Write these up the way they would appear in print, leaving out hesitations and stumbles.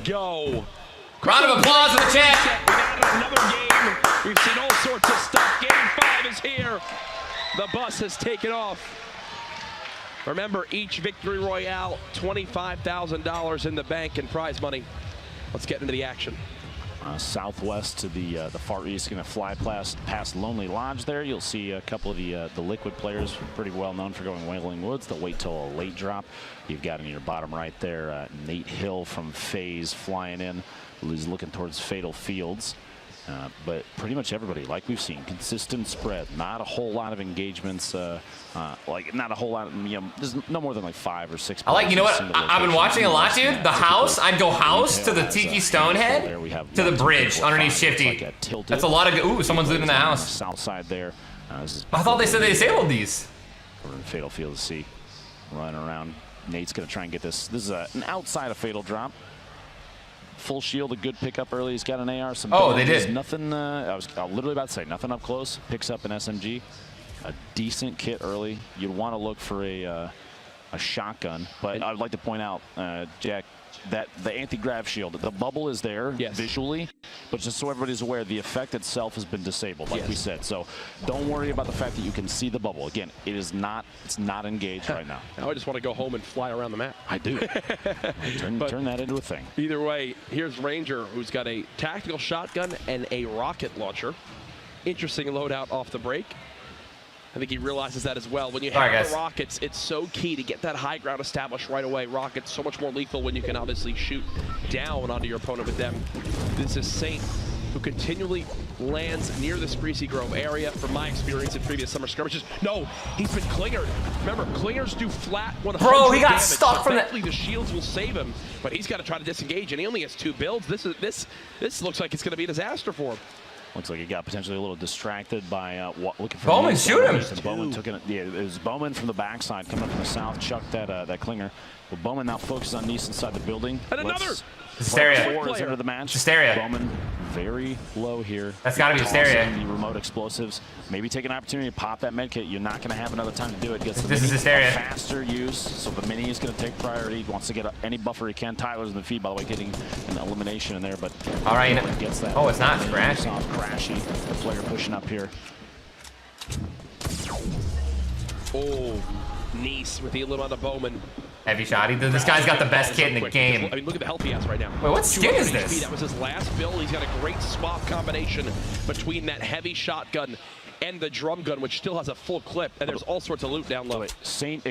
go. Round of applause in the chat. Another game. We've seen all sorts of stuff. Game 5 is here. The bus has taken off. Remember, each victory royale, $25,000 in the bank and prize money. Let's get into the action. Southwest to the far east, going to fly past Lonely Lodge there. You'll see a couple of the Liquid players, pretty well known for going Wailing Woods. They'll wait till a late drop. You've got in your bottom right there Nate Hill from FaZe flying in. He's looking towards Fatal Fields. But pretty much everybody, like we've seen, consistent spread. Not a whole lot of engagements. Like not a whole lot. You know, there's no more than like 5 or 6. I like. You know what? I've been watching a lot, dude. The house. I'd go house to the Tiki Stonehead to the bridge underneath Shifty. That's a lot of. Ooh, someone's looting the house. South side there. I thought they said they disabled these. We're in Fatal Fields. See, running around. Nate's gonna try and get this. This is an outside of Fatal drop. Full shield, a good pickup early. He's got an AR. Some they did. Nothing. I was literally about to say nothing up close. Picks up an SMG. A decent kit early. You'd want to look for a shotgun, but I'd like to point out, Jack, that the anti-grav shield, the bubble is there visually, but just so everybody's aware, the effect itself has been disabled, like we said. So don't worry about the fact that you can see the bubble. Again, it's not engaged right now. Now I just want to go home and fly around the map. I do. turn that into a thing. Either way, here's Ranger, who's got a tactical shotgun and a rocket launcher. Interesting loadout off the break. I think he realizes that as well. When you have the rockets, it's so key to get that high ground established right away. Rockets so much more lethal when you can obviously shoot down onto your opponent with them. This is Saint, who continually lands near this Greasy Grove area. From my experience in previous summer skirmishes, no, he's been clingered. Remember, clingers do flat 100 Bro, he got damage, stuck from that. The shields will save him, but he's got to try to disengage, and he only has 2 builds. This looks like it's going to be a disaster for him. Looks like he got potentially a little distracted by looking for Bowman. Shoot him! Bowman took it. Yeah, it was Bowman from the backside coming up from the south, chucked that clinger. But Bowman now focuses on Nice inside the building. And another Hysteria. Is into the match. Hysteria. Bowman very low here. That's got to be Hysteria. The remote explosives. Maybe take an opportunity to pop that med kit. You're not going to have another time to do it. Gets the this is Hysteria. Faster use, so the mini is going to take priority. He wants to get any buffer he can. Tyler's in the feed, by the way, getting an elimination in there. But all right, gets that. Oh, it's not Crashy. Crashy. The player pushing up here. Oh, Nice with the little on the Bowman. Heavy shot. This guy's got the best kit in the game. I mean, look at the health he has right now. Wait, what skin is this? That was his last build. He's got a great swap combination between that heavy shotgun and the drum gun, which still has a full clip, and there's all sorts of loot down low. Saint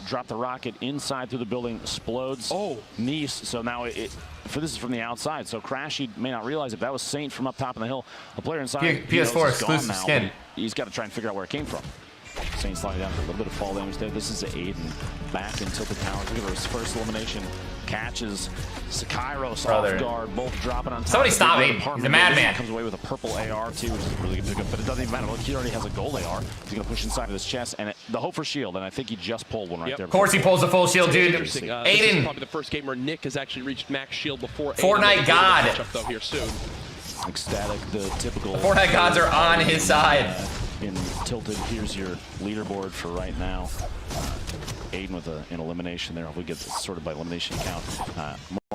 dropped the rocket inside through the building, explodes. Oh, Nice. So now this is from the outside. So Crashy may not realize if that was Saint from up top on the hill. The player inside PS4 exclusive now, skin. He's got to try and figure out where it came from. Saint sliding down for a little bit of fall damage there. This is Aiden back in Tilted Towers. Look at his first elimination. Catches Sakairos off guard, both dropping on top. Somebody stop Aiden. He's a madman. Comes away with a purple AR too, which is a really good pickup, but it doesn't even matter. Look, he already has a gold AR. He's going to push inside of his chest, and the hope for shield, and I think he just pulled one right there. Of course he pulls a full shield, dude. This Aiden. is probably the first game where Nick has actually reached max shield before. Fortnite God. Up though here soon. Ecstatic, the typical. The Fortnite gods are on his side. In Tilted, here's your leaderboard for right now. Aiden with an elimination there. We get sorted by elimination count.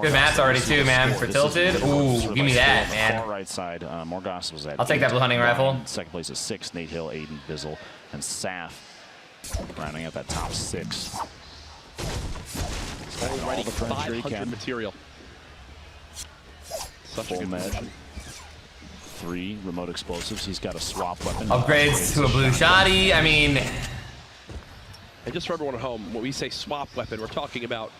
Good maps already too, man. For Tilted, ooh, give me that, man. Far right side, Morgas was at. I'll take that blue hunting rifle. Second place is 6. Nate Hill, Aiden, Bizzle, and Saf rounding out that top 6. Already 500 material. Such a good match. 3 remote explosives. He's got a swap weapon. Upgrades to a blue shotty. I mean, and just for everyone at home, when we say swap weapon, we're talking about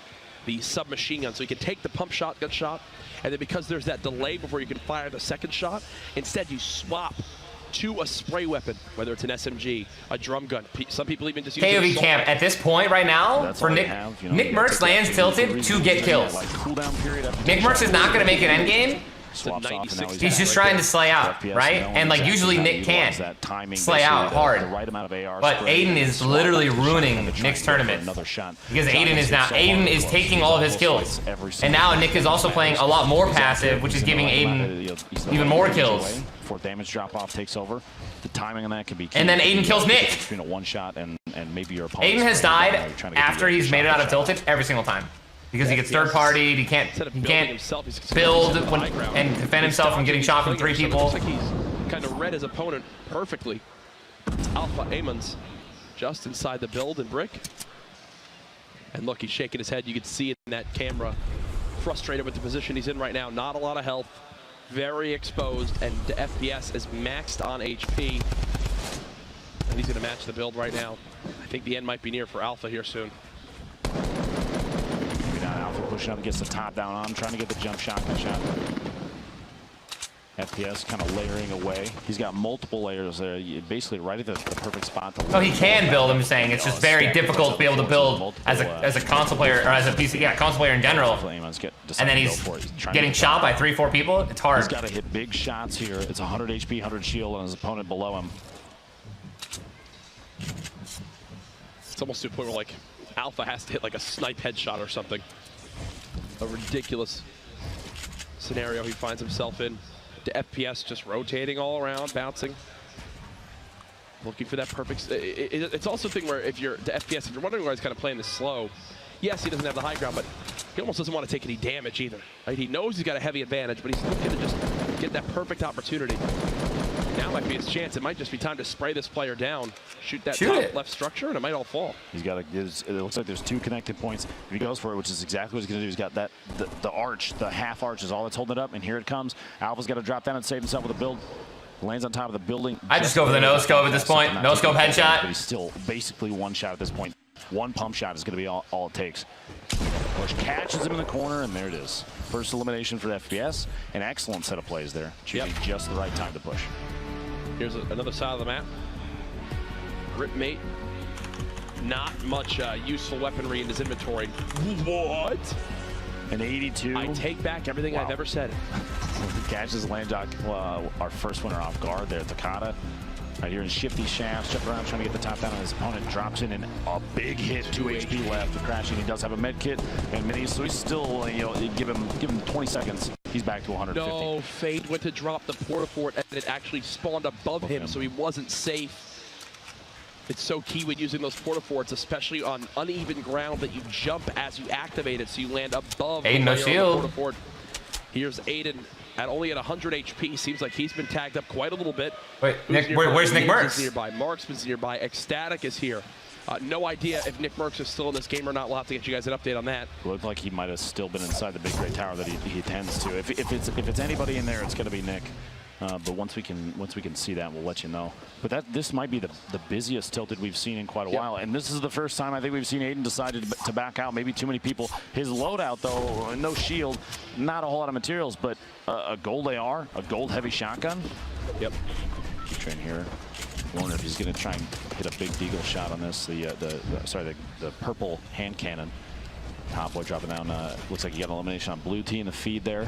the submachine gun. So you can take the pump shotgun shot, and then because there's that delay before you can fire the second shot, instead you swap to a spray weapon, whether it's an SMG, a drum gun. Some people even just use KOV camp at this point right now for NICKMERCS lands Tilted to get kills. NICKMERCS is not going to make an endgame. He's just trying to slay out, right? And like usually Nick can slay out hard, but Aiden is literally ruining Nick's tournament because Aiden is taking all of his kills, and now Nick is also playing a lot more passive, which is giving Aiden even more kills. Fourth damage drop off takes over. The timing on that can be key. And then Aiden kills Nick. Between a one shot and maybe your opponent. Aiden has died after he's made it out of Tilted every single time. because he gets third-partied. He can't build and defend himself from getting shot from 3 people. Looks like he's kind of read his opponent perfectly. It's Alpha Amons just inside the build and brick. And look, he's shaking his head. You can see it in that camera. Frustrated with the position he's in right now. Not a lot of health. Very exposed. And the FPS is maxed on HP. And he's going to match the build right now. I think the end might be near for Alpha here soon. Alpha pushing up against the top down on, trying to get the jump shotgun shot. FPS kind of layering away. He's got multiple layers there, basically right at the perfect spot. Oh, he can build, I'm saying. It's just very difficult to be able to build as a console player, or as a PC, console player in general. And then he's getting shot by 3-4 people. It's hard. He's got to hit big shots here. It's 100 HP, 100 shield on his opponent below him. It's almost to a point where, like, Alpha has to hit like a snipe headshot or something. A ridiculous scenario he finds himself in. The FPS just rotating all around, bouncing. Looking for that perfect... It's also a thing where if you're... The FPS, if you're wondering why he's kind of playing this slow, yes, he doesn't have the high ground, but he almost doesn't want to take any damage either. Right? He knows he's got a heavy advantage, but he's looking to just get that perfect opportunity. Now might be his chance. It might just be time to spray this player down, shoot that top left structure, and it might all fall. He's got to. It looks like there's 2 connected points. If he goes for it, which is exactly what he's going to do, he's got that the arch, the half arch is all that's holding it up, and here it comes. Alpha's got to drop down and save himself with a build. Lands on top of the building. I just go for the no scope at this point. No scope headshot. But he's still basically 1 shot at this point. 1 pump shot is going to be all it takes. Poach catches him in the corner, and there it is. First elimination for the FPS. An excellent set of plays there. Choosing just the right time to push. Here's another side of the map. Gripmate. Not much useful weaponry in his inventory. What? An 82. I take back everything I've ever said. Catches Landjock, our first winner off guard there at Takata. Right here in shifty shafts, jump around trying to get the top down on his opponent. Drops in and a big hit, 2 HP left. The crashing. He does have a med kit and minis, so he's still, give him 20 seconds. He's back to 150. No, Fade went to drop the porta-fort and it actually spawned above him, so he wasn't safe. It's so key when using those porta-forts, especially on uneven ground, that you jump as you activate it, so you land above Aiden, no shield. Porta-fort. Here's Aiden only at 100 HP. Seems like he's been tagged up quite a little bit. Wait, Nick, where's NICKMERCS? Nearby. Marksman's nearby. Ecstatic is here. No idea if NICKMERCS is still in this game or not. We'll have to get you guys an update on that. Looked like he might have still been inside the big gray tower that he tends to. If it's anybody in there, it's going to be Nick. But once we can see that, we'll let you know. But this might be the busiest tilted we've seen in quite a while. And this is the first time I think we've seen Aiden decided to back out. Maybe too many people. His loadout, though, no shield, not a whole lot of materials, but a gold AR, a gold heavy shotgun. Yep. Train here. Wonder if he's going to try and hit a big deagle shot on this. The purple hand cannon. TennpO dropping down. Looks like he got an elimination on blue T in the feed there.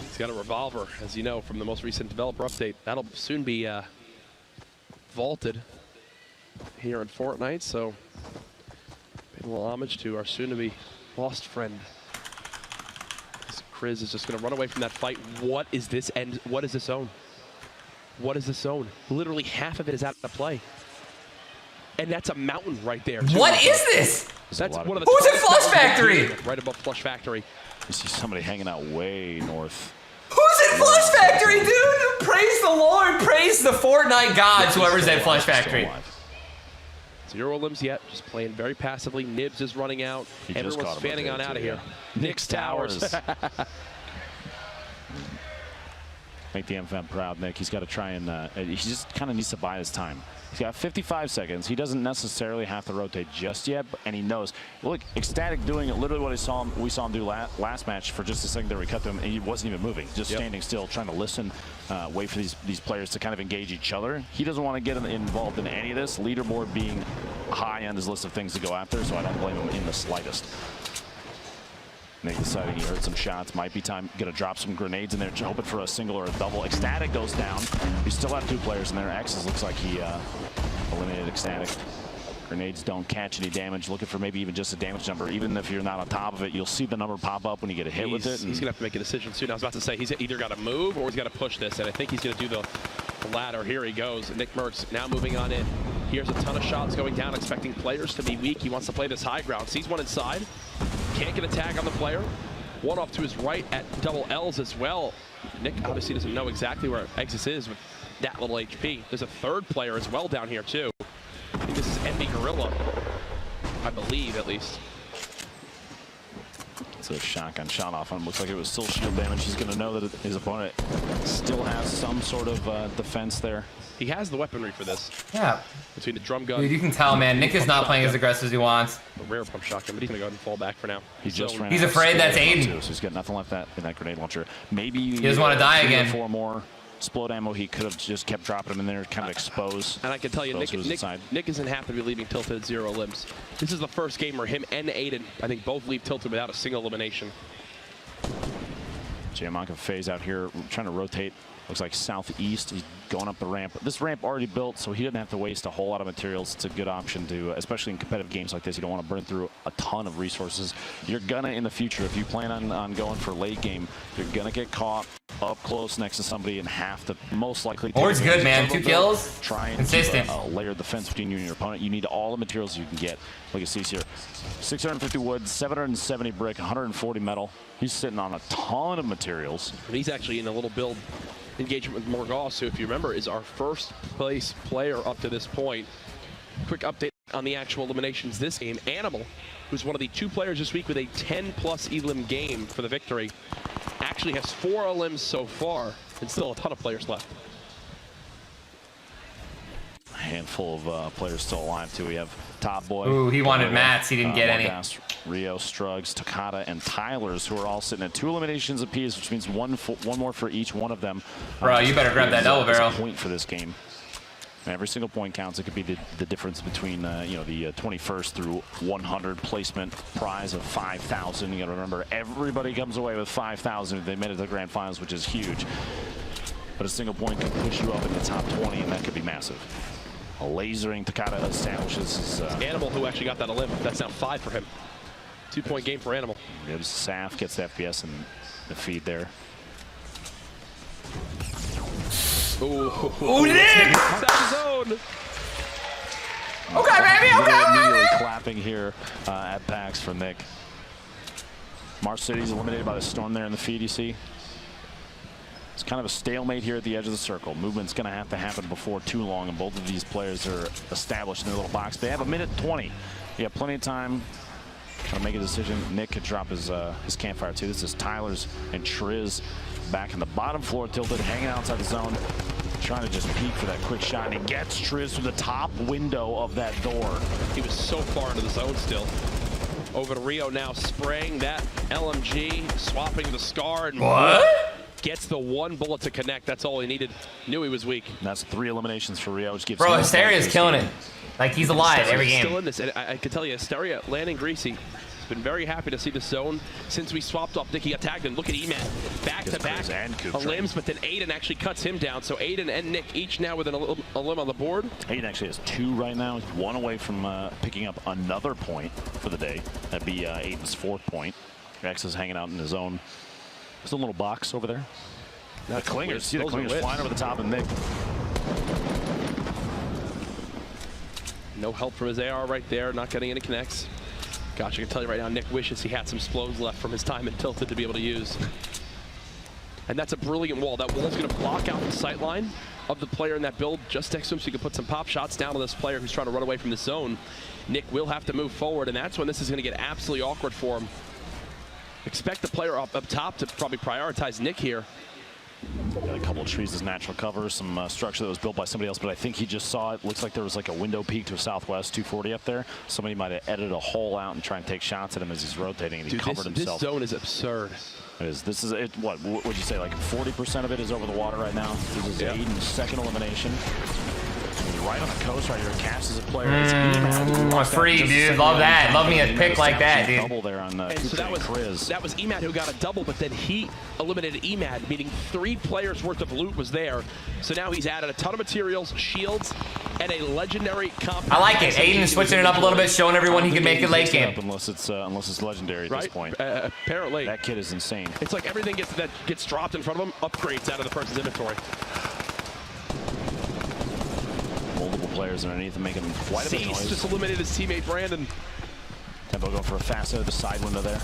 He's got a revolver, as you know, from the most recent developer update. That'll soon be vaulted here in Fortnite, so paying a little homage to our soon-to-be lost friend. Chris is just going to run away from that fight. What is this end? What is this zone? What is this zone? Literally half of it is out of play. And that's a mountain right there, too. What is this? That's one of the... Who's at Flush Factory? Right above Flush Factory. You see somebody hanging out way north. Who's at Flush Factory, dude? Praise the Lord. Praise the Fortnite gods, whoever's at Flush Factory. 0 limbs yet, just playing very passively. Nibs is running out. Everyone's fanning on out of here. Nick's Towers. Make the MFM proud, Nick. He's got to try and, he just kind of needs to buy his time. He's got 55 seconds. He doesn't necessarily have to rotate just yet, and he knows. Look, Ecstatic doing it, literally what we saw him do last match for just a second there. We cut to him, and he wasn't even moving, just standing still, trying to listen, wait for these players to kind of engage each other. He doesn't want to get involved in any of this. Leaderboard being high on his list of things to go after, so I don't blame him in the slightest. Nick deciding he heard some shots. Might be time. Gonna drop some grenades in there, hoping for a single or a double. Ecstatic goes down. We still have 2 players in there. X's looks like he eliminated Ecstatic. Grenades don't catch any damage. Looking for maybe even just a damage number. Even if you're not on top of it, you'll see the number pop up when you get a hit with it. He's gonna have to make a decision soon. I was about to say he's either got to move or he's got to push this, and I think he's gonna do the latter. Here he goes. NICKMERCS now moving on in. Here's a ton of shots going down, expecting players to be weak. He wants to play this high ground. Sees one inside. Can't get a tag on the player. One off to his right at double L's as well. Nick obviously doesn't know exactly where Exis is with that little HP. There's a third player as well down here too. I think this is Envy Gorilla, I believe at least. It's a shotgun shot off him. Looks like it was still shield damage. He's going to know that his opponent still has some sort of defense there. He has the weaponry for this. Yeah. Between the drum gun. Dude, you can tell, man. Nick is not playing as aggressive as he wants. A rare pump shotgun, but he's going to go ahead and fall back for now. He just ran He's afraid that's Aiden. So he's got nothing left in that grenade launcher. Maybe he doesn't want to die again. 4 more explode ammo. He could have just kept dropping them in there, kind of exposed. And I can tell you, Nick isn't happy to be leaving Tilted at 0 limbs. This is the first game where him and Aiden, I think, both leave Tilted without a single elimination. Jamonk and FaZe out here trying to rotate. Looks like southeast. He's going up the ramp. This ramp already built, so he didn't have to waste a whole lot of materials. It's a good option to, especially in competitive games like this. You don't want to burn through a ton of resources. You're gonna, in the future, if you plan on going for late game, you're gonna get caught up close next to somebody and have to most likely. Board's good, man. 2 kills. Try and consistent. Keep a layered defense between you and your opponent. You need all the materials you can get. Look at Cease here. 650 wood, 770 brick, 140 metal. He's sitting on a ton of materials. And he's actually in a little build engagement with Morgos, who, if you remember, is our first place player up to this point. Quick update on the actual eliminations this game. Animal, who's one of the 2 players this week with a 10+ elim game for the victory, actually has 4 elims so far, and still a ton of players left. A handful of players still alive, too. We have Top Boy. Ooh, he wanted mats. He didn't get any. Rio, Struggs, Takata, and Tyler's, who are all sitting at 2 eliminations apiece, which means one more for each one of them. Bro, you better grab that double barrel. Point for this game. And every single point counts. It could be the difference between the 21st through 100 placement prize of 5,000. You got to remember, everybody comes away with 5,000 if they made it to the grand finals, which is huge. But a single point could push you up in the top 20, and that could be massive. A lasering Takata establishes his... Animal, who actually got that elim. That's now 5 for him. 2-point game for Animal. Saf gets the FPS and the feed there. Ooh, Nick! That's his own. Okay, baby, okay, baby. Clapping here at PAX for Nick. Mars City's eliminated by the storm there in the feed, you see. It's kind of a stalemate here at the edge of the circle. Movement's going to have to happen before too long, and both of these players are established in their little box. They have 1:20. You have plenty of time to make a decision. Nick could drop his campfire too. This is Tyler's and Triz back in the bottom floor, tilted, hanging outside the zone, trying to just peek for that quick shot, and he gets Triz through the top window of that door. He was so far into the zone still. Over to Rio now, spraying that LMG, swapping the Scar, and gets the 1 bullet to connect. That's all he needed. Knew he was weak. And that's 3 eliminations for Rio, which gives Bro, Hysteria's killing it. Like, he's alive every game. Still in this, and I can tell you, Hysteria landing greasy. Been very happy to see the zone since we swapped off. Nick, he got tagged, and look at Emat. Back-to-back elims, but then Aiden actually cuts him down. So Aiden and Nick each now with a limb on the board. Aiden actually has 2 right now. He's 1 away from picking up another point for the day. That'd be Aiden's 4th point. Rex is hanging out in his own. There's a little box over there. The clingers. See the clingers flying over the top of Nick. No help from his AR right there. Not getting any connects. Gosh, I can tell you right now, Nick wishes he had some explodes left from his time in Tilted to be able to use. And that's a brilliant wall. That wall's going to block out the sight line of the player in that build just next to him, so you can put some pop shots down to this player who's trying to run away from the zone. Nick will have to move forward, and that's when this is going to get absolutely awkward for him. Expect the player up top to probably prioritize Nick here. Got a couple of trees as natural cover, some structure that was built by somebody else, but I think he just saw it. Looks like there was like a window peak to a southwest 240 up there. Somebody might have edited a hole out and try and take shots at him as he's rotating, and he covered himself. This zone is absurd. It is. This is it. What would you say? Like 40% of it is over the water right now. This is Aiden's 2nd elimination. Right on the coast right here. Cash as a player. Free, dude. Love that. Love me a pick like that, dude. Double there on so that was Emad who got a double, but then he eliminated Emad, meaning 3 players worth of loot was there. So now he's added a ton of materials, shields, and a legendary comp. I like it. Aiden is switching it up a little bit, showing everyone he can make it late game. Unless it's legendary at this point. Apparently. That kid is insane. It's like everything that gets dropped in front of him upgrades out of the person's inventory. Multiple players underneath and making quite a bit of noise. Just eliminated his teammate Brandon. TennpO going for a fast out of the side window there.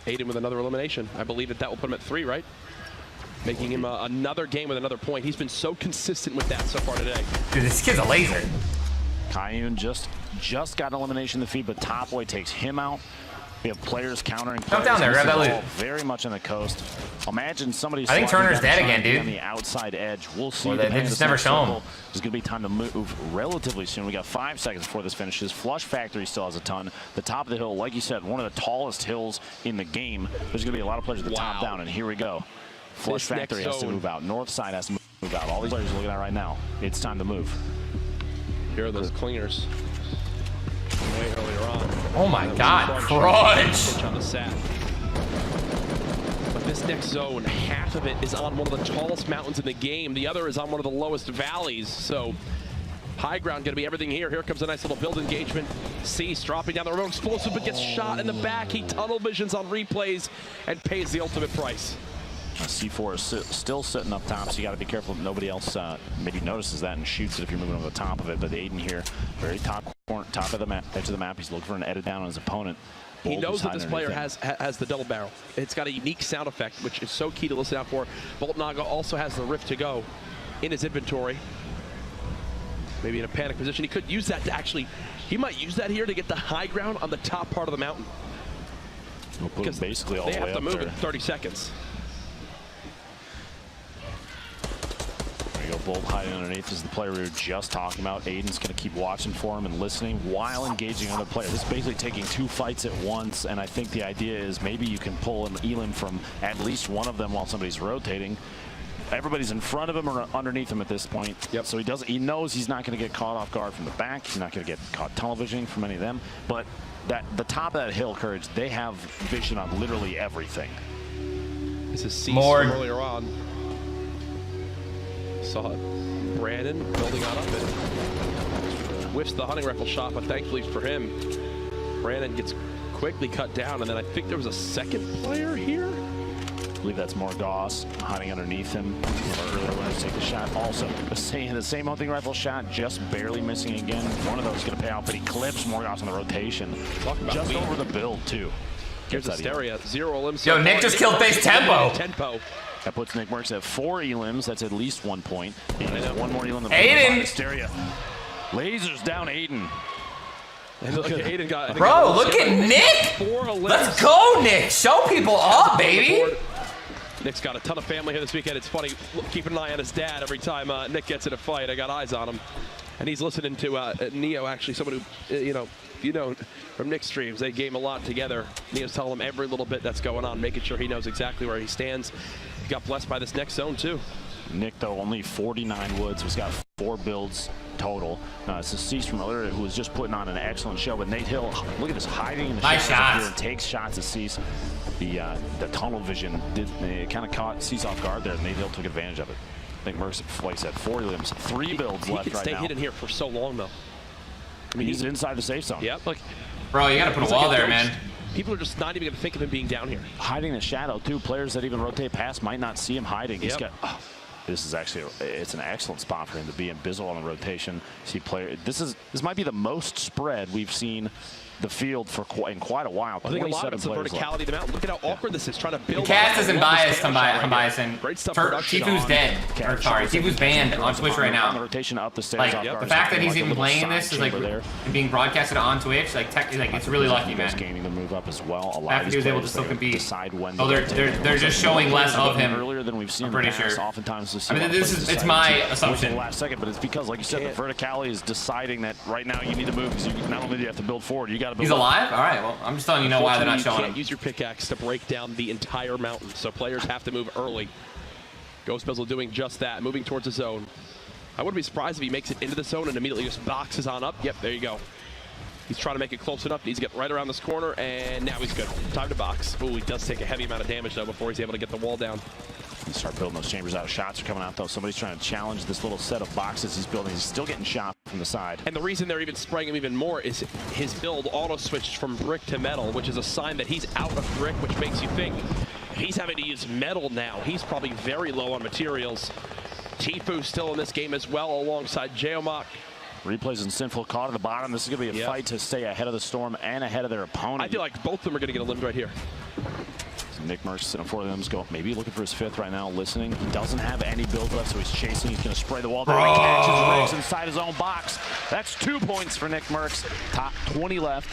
Aiden with another elimination. I believe that will put him at 3, right? Making him another game with another point. He's been so consistent with that so far today. Dude, this kid's a laser. Kayun just got an elimination in the feed, but Tfue takes him out. We have players countering. Jump down there, grab that loot. Very much on the coast. Imagine somebody. I think Turner's dead again, dude. On the outside edge. We'll see. Well, they just never show him. There's going to be time to move relatively soon. We got 5 seconds before this finishes. Flush Factory still has a ton. The top of the hill, like you said, one of the tallest hills in the game. There's going to be a lot of players at the top down, and here we go. Flush Factory has to move out. North side has to move out. All these players are looking at right now. It's time to move. Here are those clingers. Way earlier on. Oh my God, crunch! On the sat. But this next zone, half of it is on one of the tallest mountains in the game. The other is on one of the lowest valleys. So high ground gonna be everything here. Here comes a nice little build engagement. Cease dropping down the remote explosive, but gets shot in the back. He tunnel visions on replays and pays the ultimate price. C4 is still sitting up top, so you got to be careful that nobody else maybe notices that and shoots it if you're moving over the top of it. But Aiden here, very top corner, top of the map, edge of the map. He's looking for an edit down on his opponent. He knows that this player has the double barrel. It's got a unique sound effect, which is so key to listen out for. Bolt Naga also has the Rift to go in his inventory. Maybe in a panic position. He could use that to actually, he might use that here to get the high ground on the top part of the mountain. Because basically all the way up there. They have to move in 30 seconds. There you go, Bolt hiding underneath is the player we were just talking about. Aiden's going to keep watching for him and listening while engaging other players. This is basically taking 2 fights at once, and I think the idea is maybe you can pull an Elim from at least one of them while somebody's rotating. Everybody's in front of him or underneath him at this point. Yep. So he knows he's not going to get caught off guard from the back. He's not going to get caught tunnel visioning from any of them. But the top of that hill, Courage, they have vision on literally everything. This is Cease from earlier on. Saw it. Brandon building on up and whiffs the hunting rifle shot, but thankfully for him, Brandon gets quickly cut down, and then I think there was a second player here. I believe that's Morgoss hiding underneath him. Earlier when to take the shot. Also, the same hunting rifle shot, just barely missing again. One of those is going to pay out, but he clips Morgoss on the rotation. Just over the build, too. Here's Hysteria, 0 elims. Yo, Nick just killed FaZe TennpO. That puts NICKMERCS at 4 elims. That's at least 1 point. He has 1 more elim than Aiden! Hysteria. Lasers down Aiden. And look at Aiden got. Bro, look at Nick! Let's go, Nick! Show people up, baby! Nick's got a ton of family here this weekend. It's funny, keeping an eye on his dad every time Nick gets in a fight. I got eyes on him. And he's listening to Neo, actually, someone who, you know, from Nick's streams. They game a lot together. Neo's telling him every little bit that's going on, making sure he knows exactly where he stands. He got blessed by this next zone, too. Nick, though, only 49 woods. He's got 4 builds total. It's a Cease from earlier who was just putting on an excellent show. But Nate Hill, look at this, hiding in the shadows up here and takes shots at Cease. The tunnel vision it kind of caught Cease off guard there. Nate Hill took advantage of it. I think NICKMERCS, like I said, 4 elims, 3 builds left right now. He can stay hidden here for so long, though. I mean, he's inside the safe zone. Yep. Like, bro, you got to put a wall there, man. People are just not even going to think of him being down here. Hiding in the shadow, too. Players that even rotate past might not see him hiding. He's got. Oh, this is actually it's an excellent spot for him to be in. Bizzle on the rotation. See player. This might be the most spread we've seen the field for in quite a while. I think a lot of it's the verticality of the mountain. Look at how awkward this is, trying to build. The cast isn't biased, Biasin. Great stuff. Tfue's dead. Or sorry, Tfue's banned on Twitch right now. On the rotation up the stairs. Like the fact that he's even playing this is like being broadcasted on Twitch. Like it's really lucky, man. Gaining the move up as well. A lot after he was able to still compete. Oh, they're just showing less of him. Earlier than we've seen. I'm pretty sure. Oftentimes, I mean, it's my assumption. Last second, but it's because, like you said, the verticality is deciding that right now you need to move because you not only do you have to build forward, you got to build. He's alive. All right, well, I'm just telling you why they're not showing him. You can't use your pickaxe to break down the entire mountain, so players have to move early. Ghost Bizzle doing just that, moving towards the zone. I wouldn't be surprised if he makes it into the zone and immediately just boxes on up. Yep, there you go. He's trying to make it close enough. He's getting right around this corner, and now he's good. Time to box. Ooh, he does take a heavy amount of damage, though, before he's able to get the wall down. You start building those chambers out. Shots are coming out, though. Somebody's trying to challenge this little set of boxes he's building. He's still getting shot from the side. And the reason they're even spraying him even more is his build auto-switched from brick to metal, which is a sign that he's out of brick, which makes you think if he's having to use metal now, he's probably very low on materials. Tfue still in this game as well, alongside Geomok. Replays and Sinful caught at the bottom. This is going to be a fight to stay ahead of the Storm and ahead of their opponent. I feel like both of them are going to get eliminated right here. So NICKMERCS sitting for them, maybe looking for his 5th right now, listening. He doesn't have any build left, so he's chasing. He's going to spray the wall. There he catches Riggs inside his own box. That's 2 points for NICKMERCS. Top 20 left.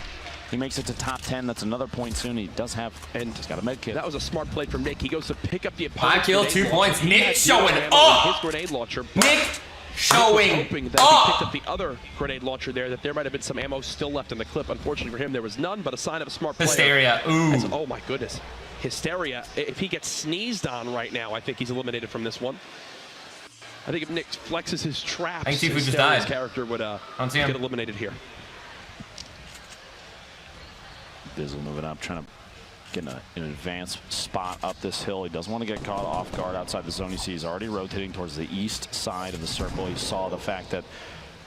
He makes it to top 10. That's another point soon. He does have, and he's got a med kit. That was a smart play from Nick. He goes to pick up the opponent. 5 kills, 2 points. Nick showing up. His grenade launcher. Nick showing hoping that he picked up the other grenade launcher there, that there might have been some ammo still left in the clip. Unfortunately for him, there was none, but a sign of a smart player. Hysteria. Ooh. Oh my goodness. Hysteria. If he gets sneezed on right now, I think he's eliminated from this one. I think if Nick flexes his traps, I think Tfue just died. His character would get eliminated here. Dizzle moving up, trying to get in an advanced spot up this hill. He doesn't want to get caught off guard outside the zone. You see he's already rotating towards the east side of the circle. He saw the fact that,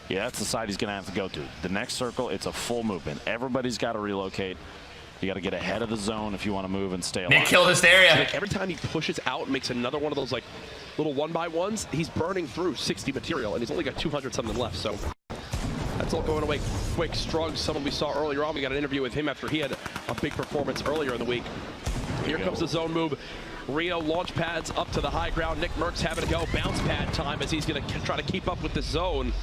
yeah, that's the side he's going to have to go to. The next circle, it's a full movement. Everybody's got to relocate. You got to get ahead of the zone if you want to move and stay alive. Nick killed Hysteria. Like every time he pushes out, makes another one of those like little 1x1s, he's burning through 60 material, and he's only got 200 something left. So that's all going away quick. Struggs, someone we saw earlier on. We got an interview with him after he had a big performance earlier in the week. Here comes the zone move. Rio launch pads up to the high ground. NICKMERCS having to go bounce pad time as he's going to try to keep up with the zone.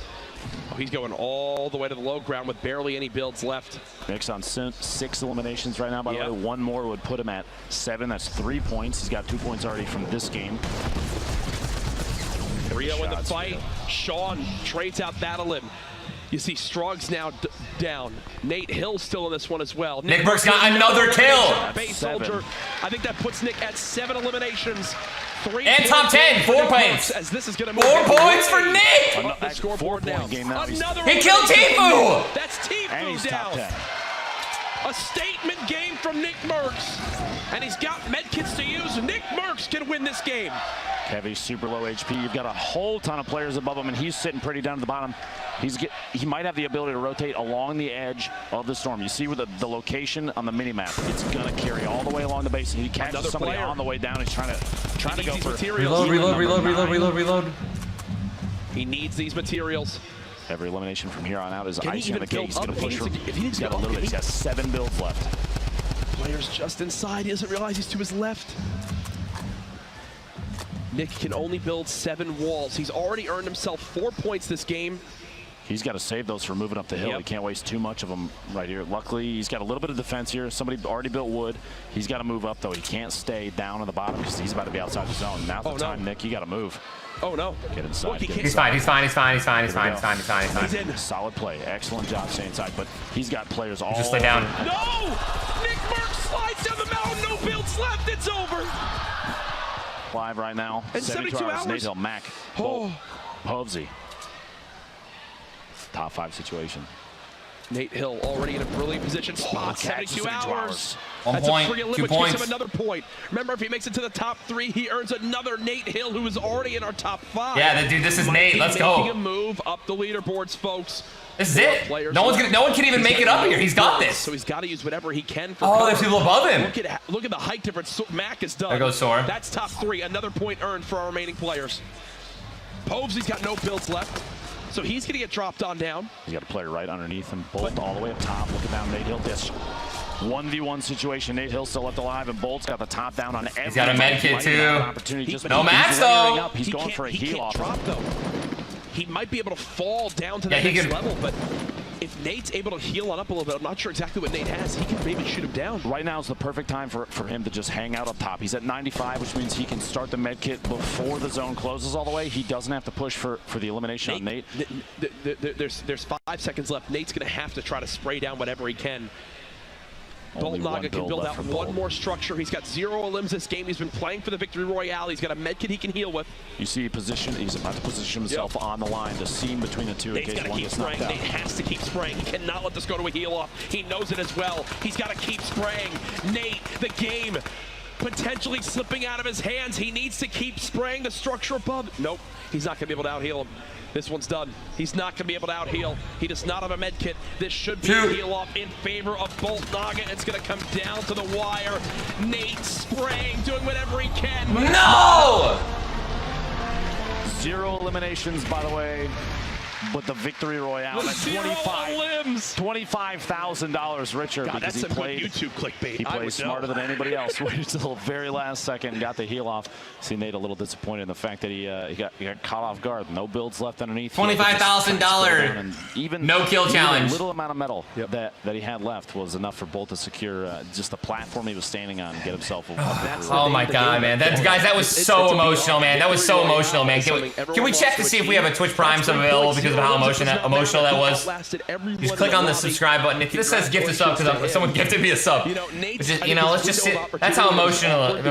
Oh, he's going all the way to the low ground with barely any builds left. Nick's on 6 eliminations right now, by the way. One more would put him at 7. That's 3 points. He's got 2 points already from this game. Rio in the fight. Sean trades out that a limb. You see Struggs now down. Nate Hill still in this one as well. NICKMERCS got another kill. Base soldier. I think that puts Nick at 7 eliminations. 3 and top 10, 4 points. As this is going to move 4 points for Nick. Up the scoreboard now. Game now. He killed Tfue. That's Tfue down. A statement game from NICKMERCS. And he's got medkits to use. NICKMERCS can win this game. Heavy, super low HP. You've got a whole ton of players above him, and he's sitting pretty down at the bottom. He might have the ability to rotate along the edge of the storm. You see with the location on the mini map, it's gonna carry all the way along the base, and he catches somebody on the way down. He's trying to go for materials. Reload. He needs these materials. Every elimination from here on out is icing on the cake. He's going to push for. He's got a little bit. He's got 7 builds left. Player's just inside. He doesn't realize he's to his left. Nick can only build 7 walls. He's already earned himself 4 points this game. He's got to save those for moving up the hill. He can't waste too much of them right here. Luckily, he's got a little bit of defense here. Somebody already built wood. He's got to move up, though. He can't stay down on the bottom because he's about to be outside the zone. Now's the time, Nick. You got to move. Oh, no. Get inside. He's fine. He's fine. He's in. Solid play. Excellent job staying inside, but he's got players all just lay down. No! NICKMERCS slides down the mountain. No builds left. It's over. Live right now. In 72 hours. Nate Hill, Mac, Povsy. Top 5 situation. Nate Hill already in a brilliant position. Spot 72 hours. 1 point, 2 points. Gives him another point. Remember, if he makes it to the top 3, he earns another Nate Hill, who is already in our top 5. Yeah, dude, this is Nate. Let's go. Making a move up the leaderboards, folks. This is it. No one can even make it up here. He's got this. So he's got to use whatever he can for. Oh, there's people above him. Look at the height difference Mac has done. There goes Sora. That's top 3. Another point earned for our remaining players. Povsy's got no builds left. So he's going to get dropped on down. He's got a player right underneath him. Bolt all the way up top. Looking down Nate Hill. This 1v1 situation. Nate Hill still left alive, and Bolt's got the top down on every. He's got a med kit too. No max though. He's going for a heal off. He might be able to fall down to the next level, but if Nate's able to heal on up a little bit, I'm not sure exactly what Nate has. He can maybe shoot him down. Right now is the perfect time for him to just hang out up top. He's at 95, which means he can start the med kit before the zone closes all the way. He doesn't have to push for the elimination on Nate. There's 5 seconds left. Nate's going to have to try to spray down whatever he can. Boltnaga can build out one more structure. He's got 0 elims this game. He's been playing for the Victory Royale. He's got a med kit he can heal with. You see he's about to position himself on the line, the seam between the two. Nate's got to keep spraying. Nate has to keep spraying. He cannot let this go to a heal off. He knows it as well. He's got to keep spraying. Nate, the game potentially slipping out of his hands. He needs to keep spraying the structure above. Nope, he's not going to be able to out-heal him. This one's done. He's not going to be able to out-heal. He does not have a med kit. This should be a heal-off in favor of Boltnaga. It's going to come down to the wire. Nate spraying, doing whatever he can. No! 0 eliminations, by the way. But the victory royale, that's $25,000 richer because he played YouTube clickbait. He played smarter than anybody else. Waited till the very last second, got the heal off. See Nate a little disappointed in the fact that he got caught off guard. No builds left underneath. $25,000. Even no kill challenge. A little amount of metal that he had left was enough for Bolt to secure just the platform he was standing on and get himself. Oh my God, man! Guys, that was so emotional, man. That was so emotional, man. Can we check to see if we have a Twitch Prime sub available because of how emotional that was? Just click on the subscribe button. If this says gift a sub because someone gifted me a sub, let's just see. That's how emotional it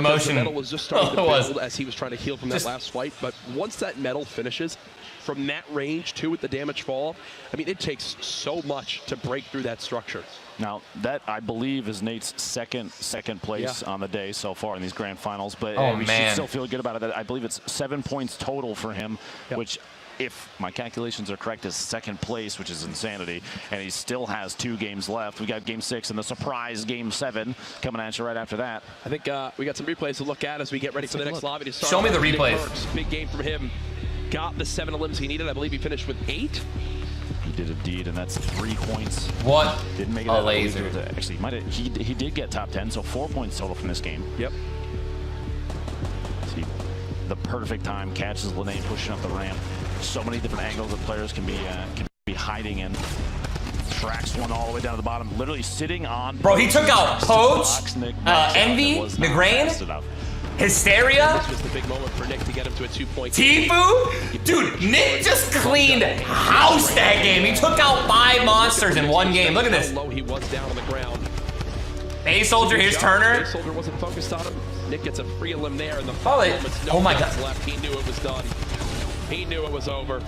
was. As he was trying to heal from that last fight, but once that metal finishes, from that range too with the damage fall, I mean, it takes so much to break through that structure. Now, that, I believe, is Nate's second place on the day so far in these grand finals, but we should still feel good about it. I believe it's 7 points total for him, which, if my calculations are correct, is second place, which is insanity, and he still has 2 games left. We got game 6 and the surprise game 7 coming at you right after that. I think we got some replays to look at as we get ready for the next lobby to start. Show me the replays. Big game from him. Got the 7 elims he needed. I believe he finished with 8. He did indeed, and that's 3 points. What? Didn't make it a laser. Actually, he did get top 10, so 4 points total from this game. Yep. See, the perfect time catches Lene pushing up the ramp. So many different angles that players can be hiding in. Tracks one all the way down to the bottom, literally sitting on. Bro, he took out Poach, Envy, Migraine, Hysteria, this was the big moment for Nick to get him to a 2-point. Tfue, dude, Nick just cleaned house that game. He took out 5 monsters in 1 game. Look at this. Low he was down on the ground. A Soldier, here's Turner. A Soldier wasn't focused on him. Nick gets a free elim there, and the oh my God. left. He knew it was done. He knew it was over.